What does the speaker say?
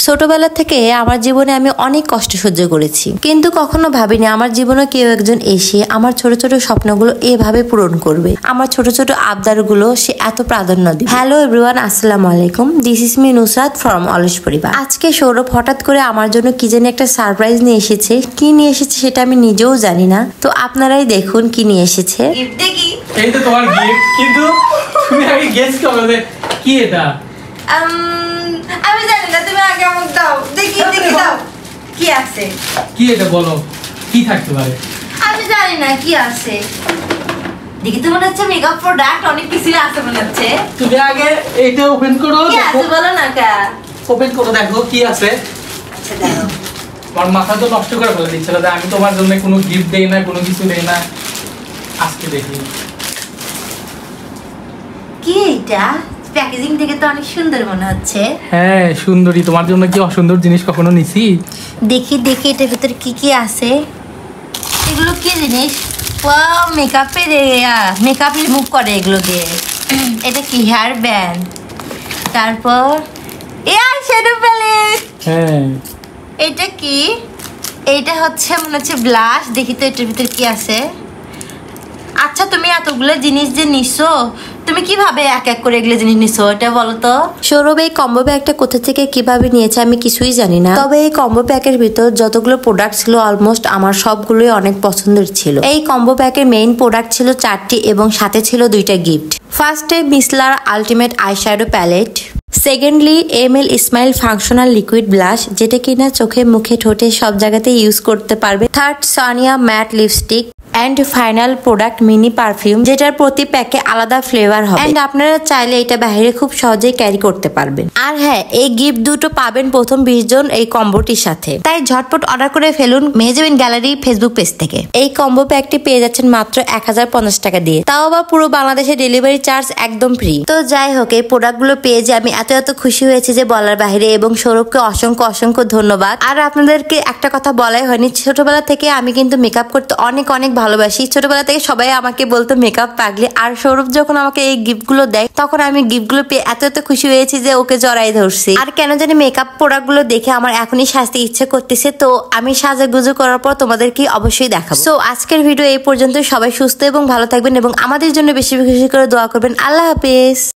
ছোটবেলা থেকে আমার জীবনে আমি অনেক কষ্ট সহ্য করেছি, কিন্তু কখনো ভাবিনি আমার জীবনে কেউ একজন এসে আমার ছোট ছোট স্বপ্নগুলো এভাবে পূরণ করবে, আমার ছোট ছোট আবদারগুলো সে এত প্রাধান্য দিবে। হ্যালো এভরিওয়ান, আসসালামু আলাইকুম। This is me Nusrat from অলস পরিবার। আজকে সৌরভ হঠাৎ করে আমার জন্য কি জানি একটা সারপ্রাইজ নিয়ে এসেছে। কি নিয়ে এসেছে সেটা আমি নিজেও জানি না, তো আপনারাই দেখুন কি নিয়ে এসেছে। এই তো তোমার গিফট, কিন্তু তুমি আগে গেস করো যে কি এটা। আমি জানি না, তুমি আগে আমাকে দাও, দেখি দাও কি আছে। কি এটা বলো, কি থাকতে পারে? আমি জানি না কি আছে, দেখি তো মনে হচ্ছে মেকআপ প্রোডাক্ট অনেক কিছু আছে মনে হচ্ছে। তুমি আগে এটা ওপেন করো, কি আছে বলো না। ওপেন করো দেখো কি আছে। আচ্ছা দাও। আমার মাথা তো নষ্ট করে ফেলে দিচ্ছিল যে আমি তোমার জন্য কোনো গিফট দেই না, কোনো কিছু দেই না। আজকে দেখি কি এটা। প্যাকেজিং থেকে তো অনেক সুন্দর মনে হচ্ছে। হ্যাঁ সুন্দরী, তোমার জন্য কি অসুন্দর জিনিস কখনো নিছি? দেখি দেখি এটার ভিতরে কি কি আছে। এগুলো কি জিনিস? মেকআপ রিমুভ করে এগুলো দিয়ে। এটা কি হেয়ার ব্যান্ড, তারপর আই শ্যাডো প্যালেট। হ্যাঁ এটা কি? এইটা হচ্ছে মনে হচ্ছে ব্লাশ। দেখি তো এটার ভিতরে কি আছে। আচ্ছা তুমি এতগুলো জিনিস যে নিছো, তুমি কিভাবে এক এক করে এগুলো জিনিস নিছো এটা বলো তো। সৌরভ এই কম্বো প্যাকটা কোথা থেকে কিভাবে নিয়েছে আমি কিছুই জানি না, তবে এই কম্বো প্যাকের ভিতর যতগুলো প্রোডাক্ট ছিল অলমোস্ট আমার সবগুলোই অনেক পছন্দের ছিল। এই কম্বো প্যাকের মেইন প্রোডাক্ট ছিল 4টি এবং সাথে ছিল 2টা গিফট। ফার্স্টে মিসলার ultimate eyeshadow palette, secondly ML smile functional liquid blush, যেটা কিনা চোখে মুখে ঠোঁটে সব জায়গাতে ইউজ করতে পারবে। Third Sania matte lipstick and final product mini perfume, যেটার প্রতি প্যাকে আলাদা ফ্লেভার হবে এন্ড আপনারা চাইলে এটা বাইরে খুব সহজেই ক্যারি করতে পারবেন। আর হ্যাঁ, এই গিফট দুটো পাবেন প্রথম 20 জন এই কম্বোটির সাথে, তাই ঝটপট অর্ডার করে ফেলুন মেহজাবিন গ্যালারি ফেসবুক পেজ থেকে। এই কম্বো প্যাকটি পেয়ে যাচ্ছেন মাত্র 1050 টাকা দিয়ে, তাও আবার পুরো বাংলাদেশে ডেলিভারি চার্জ একদম ফ্রি। তো যাই হোক, এই প্রোডাক্টগুলো পেয়ে যে আমি এত খুশি হয়েছি যে বলার বাইরে, এবং সৌরভকে অসংখ্য অসংখ্য ধন্যবাদ। আর আপনাদেরকে একটা কথা বলাই হয়নি, ছোটবেলা থেকে আমি কিন্তু মেকআপ করতে অনেক ভালোবাসি। ছোটবেলা থেকে সবাই আমাকে বলতো মেকআপ পাগলি, আর সৌরভ যখন আমাকে এই গিফটগুলো দেয় তখন আমি গিফটগুলো পেয়ে এত খুশি হয়েছি যে ওকে জড়াই ধরছি। আর কেন জানি মেকআপ প্রোডাক্টগুলো দেখে আমার এখনই সাজতে ইচ্ছে করতেছে, তো আমি সাজাগুজু করার পর তোমাদেরকে অবশ্যই দেখাবো। সো আজকের ভিডিও এই পর্যন্ত। সবাই সুস্থ এবং ভালো থাকবেন এবং আমাদের জন্য বেশি বেশি করে দোয়া করবেন। আল্লাহ হাফেজ।